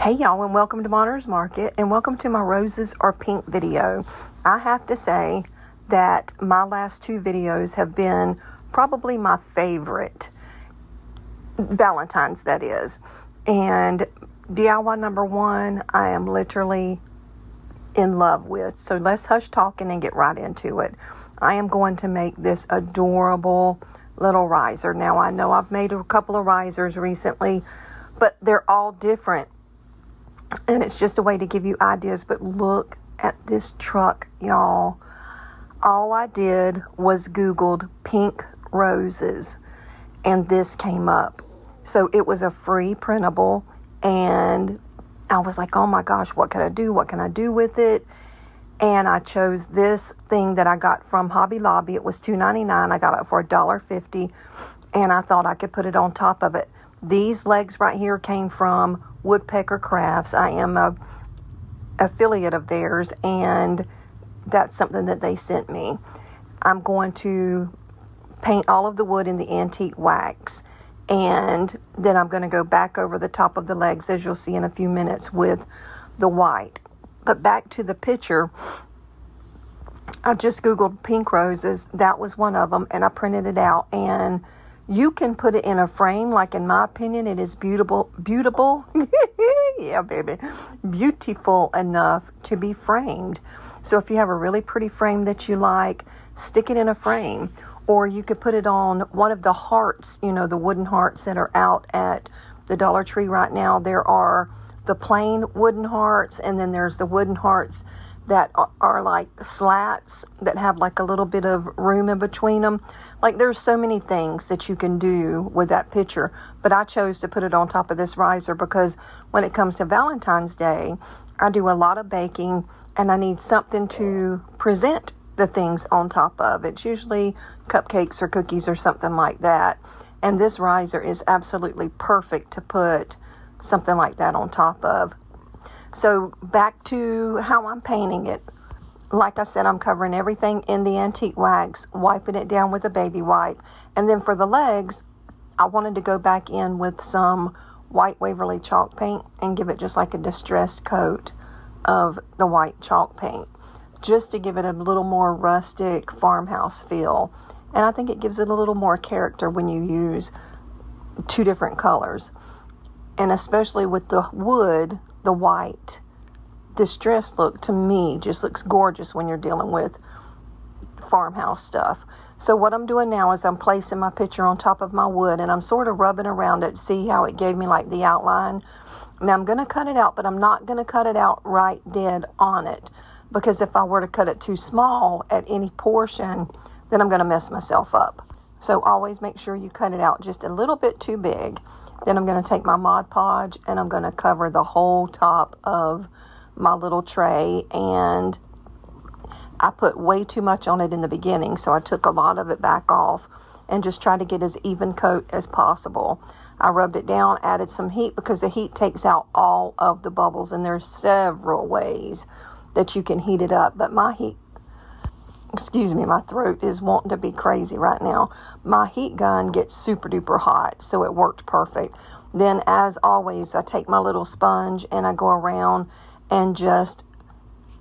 Hey y'all, and welcome to Monter's Market, and welcome to my roses are pink video. I have to say that my last two videos have been probably my favorite Valentine's, that is. And DIY number one, I am literally in love with. So let's hush talking and get right into it. I am going to make this adorable little riser. Now, I know I've made a couple of risers recently, but they're all different. And it's just a way to give you ideas. But look at this truck, y'all. All I did was Googled pink roses, and this came up. So it was a free printable, and I was like, oh my gosh, what can I do? What can I do with it? And I chose this thing that I got from Hobby Lobby. It was $2.99. I got it for $1.50, and I thought I could put it on top of it. These legs right here came from Woodpecker Crafts. I am a affiliate of theirs, and that's something that they sent me. I'm going to paint all of the wood in the antique wax, and then I'm going to go back over the top of the legs, as you'll see in a few minutes, with the white. But back to the picture, I just Googled pink roses. That was one of them, and I printed it out, and you can put it in a frame. Like, in my opinion, it is beautiful. Yeah, baby. Beautiful enough to be framed. So if you have a really pretty frame that you like, stick it in a frame. Or you could put it on one of the hearts, you know, the wooden hearts that are out at the Dollar Tree right now. There are the plain wooden hearts, and then there's the wooden hearts that are like slats that have like a little bit of room in between them. Like, there's so many things that you can do with that picture, but I chose to put it on top of this riser because when it comes to Valentine's Day, I do a lot of baking, and I need something to present the things on top of. It's usually cupcakes or cookies or something like that, and this riser is absolutely perfect to put something like that on top of. So back to how I'm painting it. Like I said, I'm covering everything in the antique wax, wiping it down with a baby wipe. And then for the legs, I wanted to go back in with some white Waverly chalk paint and give it just like a distressed coat of the white chalk paint, just to give it a little more rustic farmhouse feel. And I think it gives it a little more character when you use two different colors. And especially with the wood, the white distressed look, to me, just looks gorgeous when you're dealing with farmhouse stuff. So what I'm doing now is I'm placing my picture on top of my wood, and I'm sort of rubbing around it, see how it gave me like the outline. Now I'm going to cut it out, but I'm not going to cut it out right dead on it, because if I were to cut it too small at any portion, then I'm going to mess myself up. So always make sure you cut it out just a little bit too big. Then I'm going to take my Mod Podge, and I'm going to cover the whole top of my little tray. And I put way too much on it in the beginning, so I took a lot of it back off and just tried to get as even coat as possible. I rubbed it down, added some heat, because the heat takes out all of the bubbles, and there's several ways that you can heat it up. But my heat, excuse me, my throat is wanting to be crazy right now. My heat gun gets super duper hot, so it worked perfect. Then, as always, I take my little sponge and I go around and just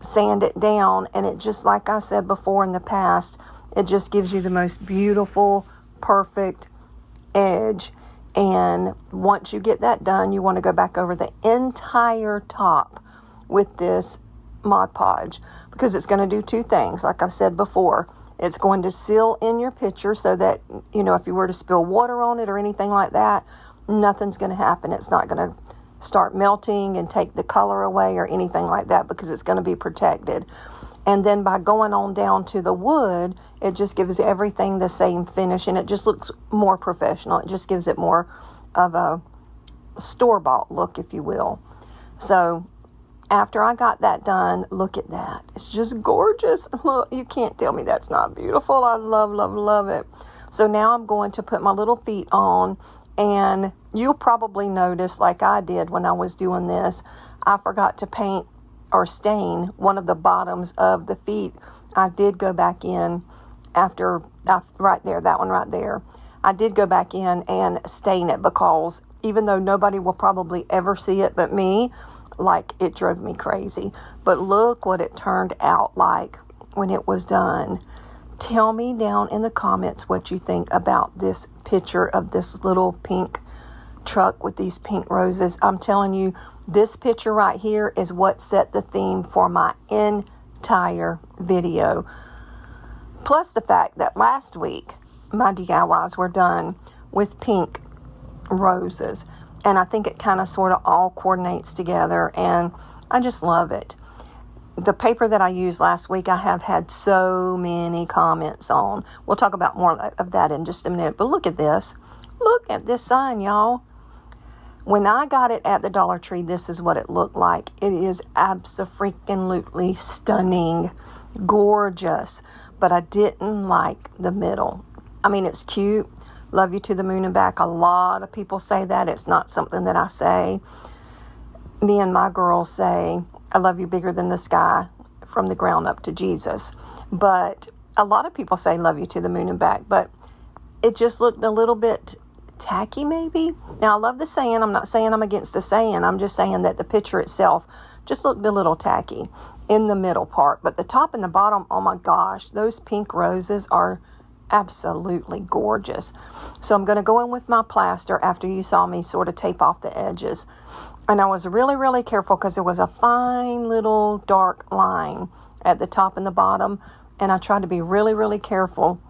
sand it down. And it just, like I said before in the past, it just gives you the most beautiful, perfect edge. And once you get that done, you want to go back over the entire top with this Mod Podge, because it's going to do two things. Like I've said before, it's going to seal in your picture so that, you know, if you were to spill water on it or anything like that, nothing's going to happen. It's not going to start melting and take the color away or anything like that, because it's going to be protected. And then by going on down to the wood, it just gives everything the same finish, and it just looks more professional. It just gives it more of a store-bought look, if you will. So after I got that done, look at that. It's just gorgeous. Look, you can't tell me that's not beautiful. I love, love, love it. So now I'm going to put my little feet on, and you'll probably notice, like I did when I was doing this, I forgot to paint or stain one of the bottoms of the feet. I did go back in after, right there, that one right there. I did go back in and stain it because even though nobody will probably ever see it but me, like it drove me crazy. But look what it turned out like when it was done. Tell me down in the comments what you think about this picture of this little pink truck with these pink roses. I'm telling you, this picture right here is what set the theme for my entire video. Plus the fact that last week my DIYs were done with pink roses, and I think it kind of sort of all coordinates together, and I just love it. The paper that I used last week, I have had so many comments on. We'll talk about more of that in just a minute. But look at this. Look at this sign, y'all. When I got it at the Dollar Tree, this is what it looked like. It is abso-freaking-lutely stunning, gorgeous. But I didn't like the middle. I mean, it's cute. Love you to the moon and back. A lot of people say that. It's not something that I say. Me and my girls say, I love you bigger than the sky, from the ground up to Jesus. But a lot of people say love you to the moon and back. But it just looked a little bit tacky maybe. Now I love the saying. I'm not saying I'm against the saying. I'm just saying that the picture itself just looked a little tacky in the middle part. But the top and the bottom, oh my gosh, those pink roses are absolutely gorgeous. So I'm going to go in with my plaster after you saw me sort of tape off the edges. And I was really, really careful because there was a fine little dark line at the top and the bottom. And I tried to be really, really careful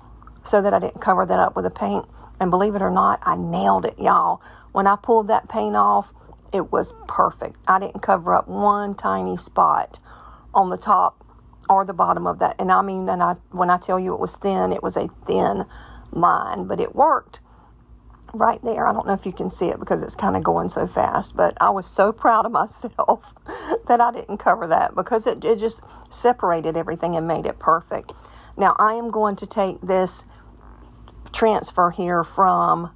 so that I didn't cover that up with the paint. And believe it or not, I nailed it, y'all. When I pulled that paint off, it was perfect. I didn't cover up one tiny spot on the top or the bottom of that. And I mean, when I tell you it was thin, it was a thin line. But it worked right there. I don't know if you can see it because it's kind of going so fast. But I was so proud of myself that I didn't cover that because it just separated everything and made it perfect. Now, I am going to take this transfer here from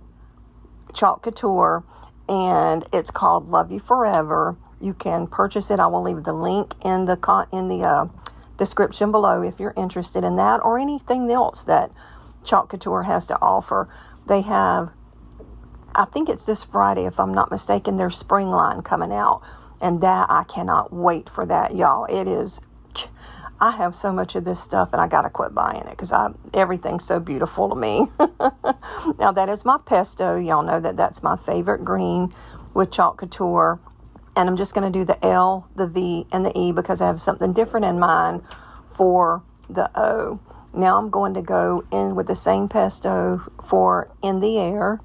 Chalk Couture, and it's called Love You Forever. You can purchase it. I will leave the link in the description below if you're interested in that or anything else that Chalk Couture has to offer. They have, I think it's this Friday if I'm not mistaken, their spring line coming out, and that I cannot wait for that, y'all. It is, I have so much of this stuff and I gotta quit buying it because everything's so beautiful to me. Now that is my pesto. Y'all know that that's my favorite green with Chalk Couture. And I'm just going to do the L, the V, and the E because I have something different in mind for the O. Now I'm going to go in with the same pesto for In the Air.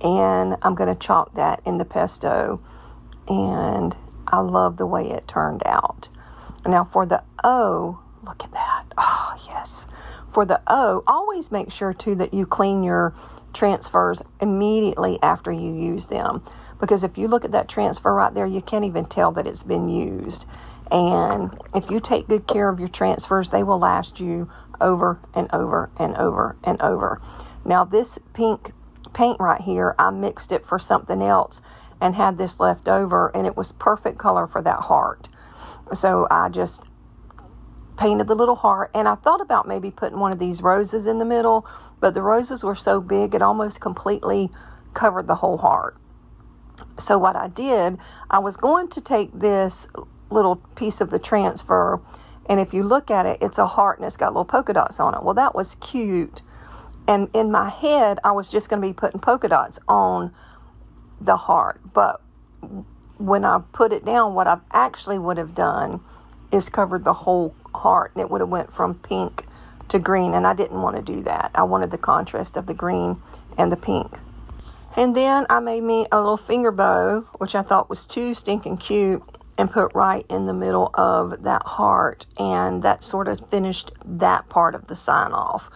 And I'm going to chalk that in the pesto. And I love the way it turned out. Now for the O, look at that. Oh, yes. For the O, always make sure too that you clean your transfers immediately after you use them. Because if you look at that transfer right there, you can't even tell that it's been used. And if you take good care of your transfers, they will last you over and over and over and over. Now this pink paint right here, I mixed it for something else and had this left over, and it was perfect color for that heart. So I just painted the little heart, and I thought about maybe putting one of these roses in the middle, but the roses were so big it almost completely covered the whole heart. So what I did, I was going to take this little piece of the transfer, and if you look at it, it's a heart and it's got little polka dots on it. Well, that was cute. And in my head, I was just going to be putting polka dots on the heart. But when I put it down, what I actually would have done is covered the whole heart, and it would have went from pink to green, and I didn't want to do that. I wanted the contrast of the green and the pink. And then I made me a little finger bow, which I thought was too stinking cute, and put right in the middle of that heart. And that sort of finished that part of the sign off.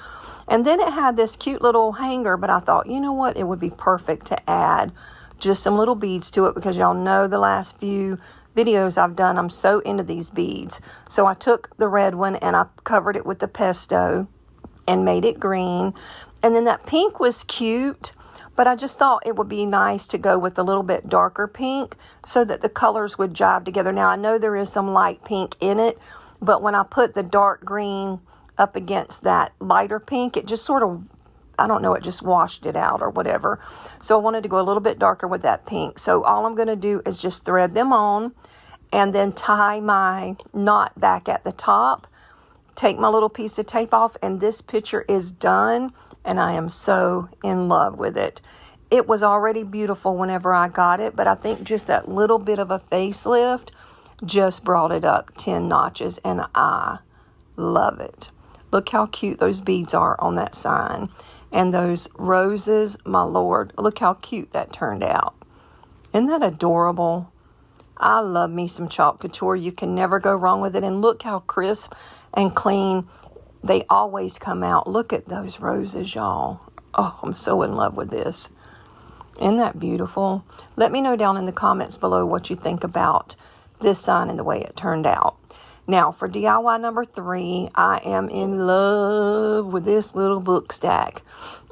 And then it had this cute little hanger, but I thought, you know what? It would be perfect to add just some little beads to it because y'all know the last few videos I've done, I'm so into these beads. So I took the red one and I covered it with the pesto and made it green. And then that pink was cute. But I just thought it would be nice to go with a little bit darker pink so that the colors would jive together. Now, I know there is some light pink in it, but when I put the dark green up against that lighter pink, it just sort of, I don't know, it just washed it out or whatever. So I wanted to go a little bit darker with that pink. So all I'm going to do is just thread them on and then tie my knot back at the top. Take my little piece of tape off, and this picture is done, and I am so in love with it. It was already beautiful whenever I got it, but I think just that little bit of a facelift just brought it up 10 notches, and I love it. Look how cute those beads are on that sign. And those roses, my Lord, look how cute that turned out. Isn't that adorable? I love me some chalk couture. You can never go wrong with it. And look how crisp and clean they always come out. Look at those roses, y'all. Oh, I'm so in love with this. Isn't that beautiful? Let me know down in the comments below what you think about this sign and the way it turned out. Now, for DIY number 3, I am in love with this little book stack.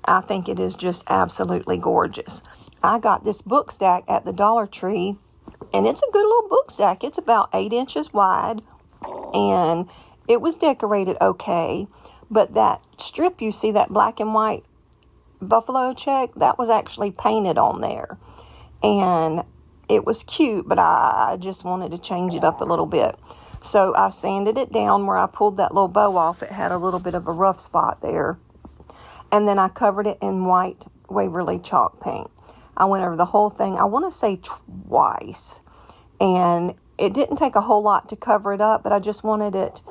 I think it is just absolutely gorgeous. I got this book stack at the Dollar Tree, and it's a good little book stack. It's about 8 inches wide, and it was decorated okay, but that strip you see, that black and white buffalo check, that was actually painted on there. And it was cute, but I just wanted to change it up a little bit. So I sanded it down where I pulled that little bow off. It had a little bit of a rough spot there. And then I covered it in white Waverly chalk paint. I went over the whole thing, I want to say twice. And it didn't take a whole lot to cover it up, but I just wanted it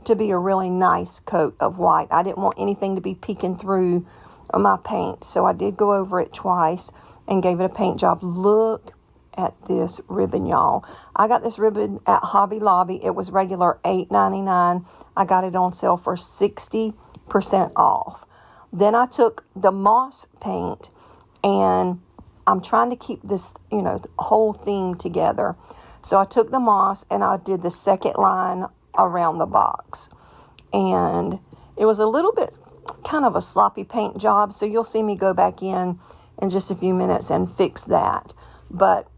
to be a really nice coat of white. I didn't want anything to be peeking through my paint. So I did go over it twice and gave it a paint job. Look at this ribbon, y'all. I got this ribbon at Hobby Lobby. It was regular $8.99. I got it on sale for 60% off. Then I took the moss paint, and I'm trying to keep this, the whole theme together. So I took the moss and I did the second line around the box. And it was a little bit kind of a sloppy paint job, so you'll see me go back in just a few minutes and fix that. But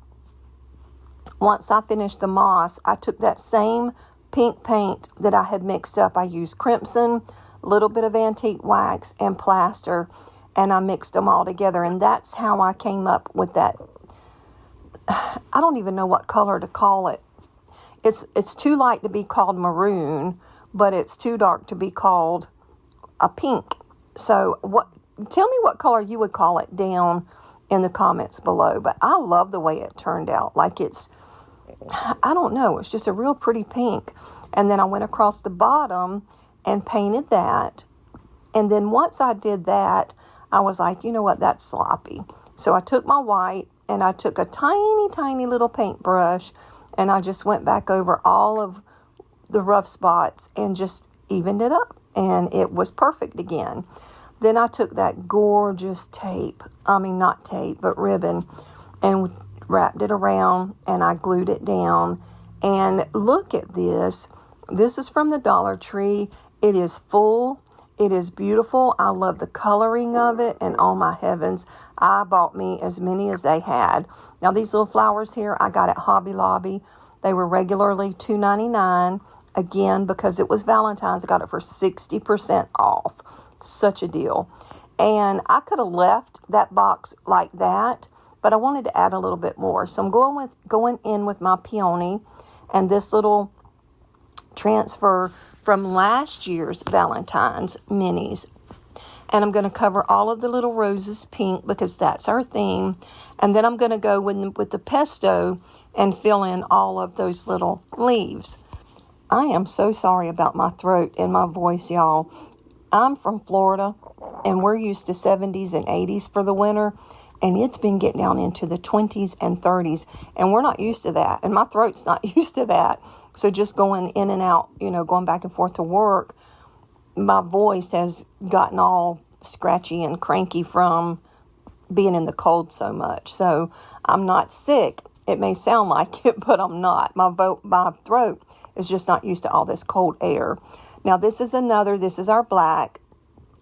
once I finished the moss, I took that same pink paint that I had mixed up. I used crimson, a little bit of antique wax, and plaster, and I mixed them all together. And that's how I came up with that. I don't even know what color to call it. It's too light to be called maroon, but it's too dark to be called a pink. So tell me what color you would call it down in the comments below. But I love the way it turned out. Like I don't know, it's just a real pretty pink. And then I went across the bottom and painted that. And then once I did that, I was like, you know what, that's sloppy. So I took my white and I took a tiny, tiny little paintbrush, and I just went back over all of the rough spots and just evened it up. And it was perfect again. Then I took that gorgeous not tape, but ribbon, and wrapped it around, and I glued it down. And look at this. This is from the Dollar Tree. It is full. It is beautiful. I love the coloring of it, and oh my heavens, I bought me as many as they had. Now these little flowers here, I got at Hobby Lobby. They were regularly $2.99. Again, because it was Valentine's, I got it for 60% off. Such a deal. And I could have left that box like that, but I wanted to add a little bit more. So I'm going in with my peony and this little transfer from last year's Valentine's minis. And I'm going to cover all of the little roses pink because that's our theme. And then I'm going to go with the pesto and fill in all of those little leaves. I am so sorry about my throat and my voice, y'all. I'm from Florida, and we're used to 70s and 80s for the winter, and it's been getting down into the 20s and 30s, and we're not used to that, and my throat's not used to that. So just going in and out, going back and forth to work, my voice has gotten all scratchy and cranky from being in the cold so much. So I'm not sick. It may sound like it, but I'm not. My throat is just not used to all this cold air. Now this is our black,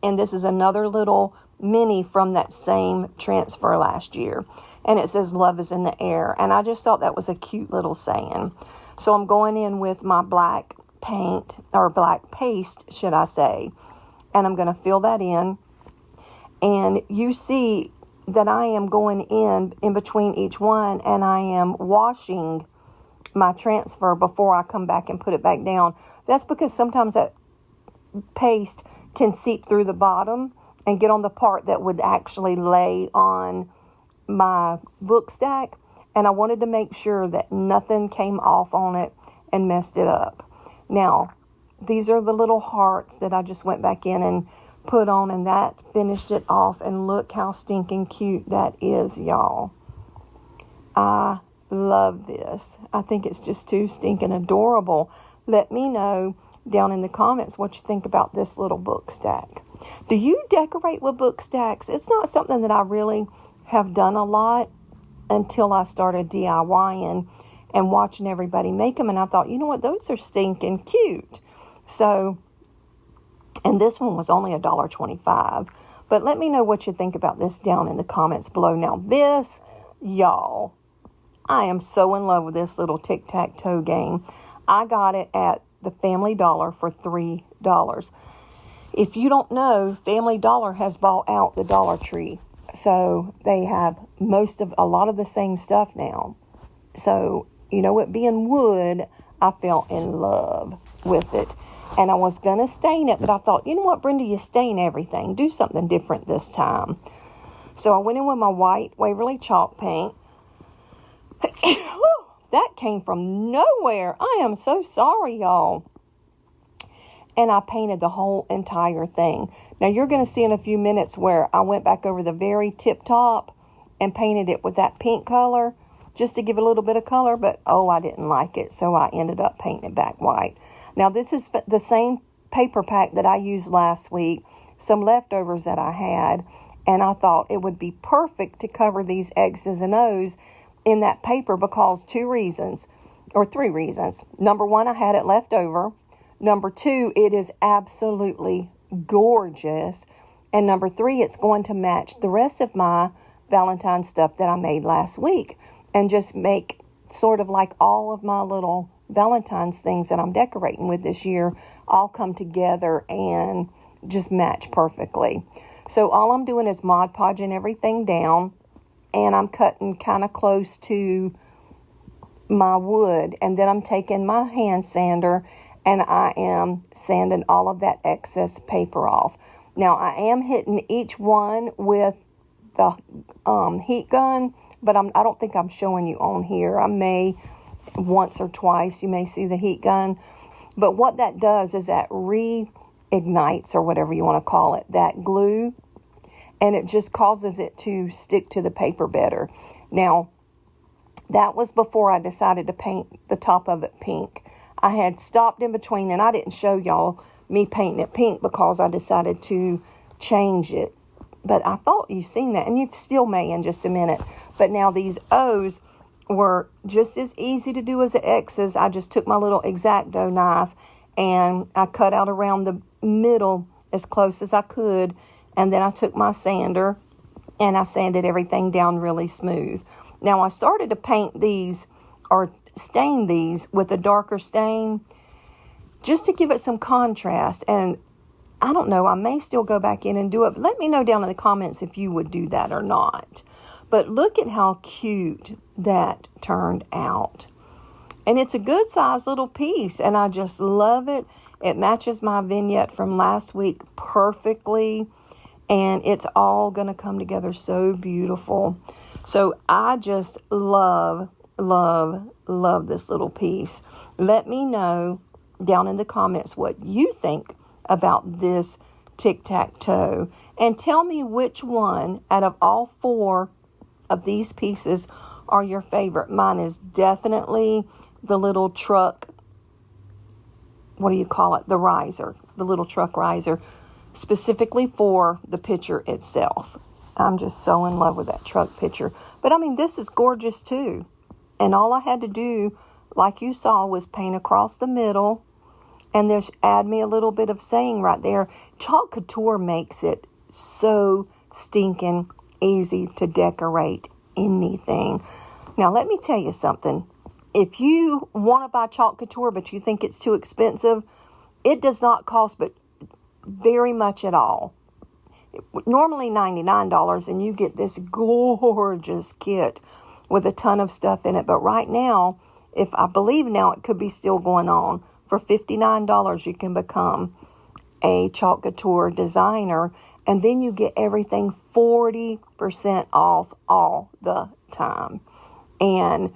and this is another little mini from that same transfer last year. And it says love is in the air. And I just thought that was a cute little saying. So I'm going in with my black paint, or black paste, should I say. And I'm going to fill that in. And you see that I am going in between each one, and I am washing my transfer before I come back and put it back down. That's because sometimes that paste can seep through the bottom and get on the part that would actually lay on my book stack. And I wanted to make sure that nothing came off on it and messed it up. Now, these are the little hearts that I just went back in and put on, and that finished it off. And look how stinking cute that is, y'all. I love this. I think it's just too stinking adorable. Let me know down in the comments what you think about this little book stack. Do you decorate with book stacks? It's not something that I really have done a lot until I started DIYing and watching everybody make them. And I thought, you know what, those are stinking cute. So, and this one was only $1.25. But let me know what you think about this down in the comments below. Now this, y'all, I am so in love with this little tic-tac-toe game. I got it at the Family Dollar for $3. If you don't know, Family Dollar has bought out the Dollar Tree. So they have a lot of the same stuff now. So, you know, it being wood, I fell in love with it. And I was going to stain it, but I thought, you know what, Brenda, you stain everything. Do something different this time. So I went in with my white Waverly chalk paint. That came from nowhere. I am so sorry, y'all. And I painted the whole entire thing. Now, you're going to see in a few minutes where I went back over the very tip top and painted it with that pink color just to give it a little bit of color. But, oh, I didn't like it, so I ended up painting it back white. Now, this is the same paper pack that I used last week, some leftovers that I had. And I thought it would be perfect to cover these X's and O's in that paper because 3 reasons. Number one, I had it left over. Number 2, it is absolutely gorgeous. And number 3, it's going to match the rest of my Valentine stuff that I made last week. And just make sort of like all of my little Valentine's things that I'm decorating with this year all come together and just match perfectly. So all I'm doing is Mod Podging everything down. And I'm cutting kind of close to my wood. And then I'm taking my hand sander and I am sanding all of that excess paper off. Now, I am hitting each one with the heat gun, but I don't think I'm showing you on here. I may once or twice, you may see the heat gun. But what that does is that reignites, or whatever you want to call it, that glue. And it just causes it to stick to the paper better. Now, that was before I decided to paint the top of it pink. I had stopped in between, and I didn't show y'all me painting it pink because I decided to change it. But I thought you've seen that, and you still may in just a minute. But now these O's were just as easy to do as the X's. I just took my little X-Acto knife, and I cut out around the middle as close as I could. And then I took my sander, and I sanded everything down really smooth. Now, I started to paint these, or stain these with a darker stain just to give it some contrast. And I don't know, I may still go back in and do it. But let me know down in the comments if you would do that or not. But look at how cute that turned out. And it's a good size little piece, and I just love it. It matches my vignette from last week perfectly, and it's all going to come together so beautiful. So I just love this little piece. Let me know down in the comments what you think about this tic-tac-toe, and tell me which one out of all 4 of these pieces are your favorite. Mine is definitely the little truck, what do you call it? The riser, the little truck riser, specifically for the picture itself. I'm just so in love with that truck picture. But I mean, this is gorgeous too. And all I had to do, like you saw, was paint across the middle. And there's add me a little bit of saying right there. Chalk Couture makes it so stinking easy to decorate anything. Now, let me tell you something. If you want to buy Chalk Couture, but you think it's too expensive, it does not cost but very much at all. normally $99, and you get this gorgeous kit with a ton of stuff in it. But right now, if I believe now, it could be still going on. For $59, you can become a Chalk Couture designer, and then you get everything 40% off all the time. And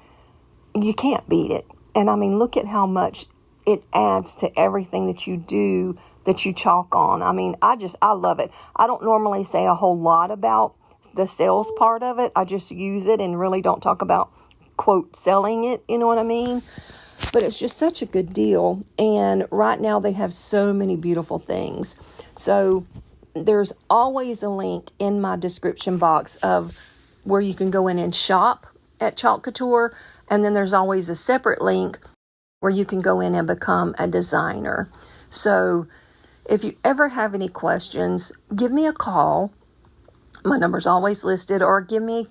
you can't beat it. And I mean, look at how much it adds to everything that you do, that you chalk on. I mean, I love it. I don't normally say a whole lot about the sales part of it. I just use it and really don't talk about, quote, selling it. You know what I mean? But it's just such a good deal. And right now they have so many beautiful things. So there's always a link in my description box of where you can go in and shop at Chalk Couture. And then there's always a separate link where you can go in and become a designer. So if you ever have any questions, give me a call. My number's always listed, or give me,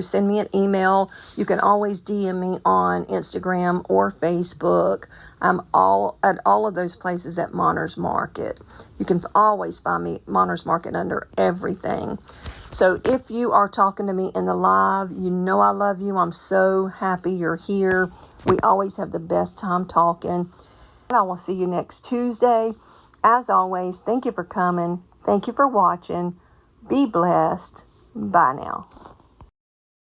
send me an email. You can always DM me on Instagram or Facebook. I'm at all of those places at Monner's Market. You can always find me Monner's Market under everything. So if you are talking to me in the live, you know I love you. I'm so happy you're here. We always have the best time talking. And I will see you next Tuesday. As always, thank you for coming. Thank you for watching. Be blessed. Bye now.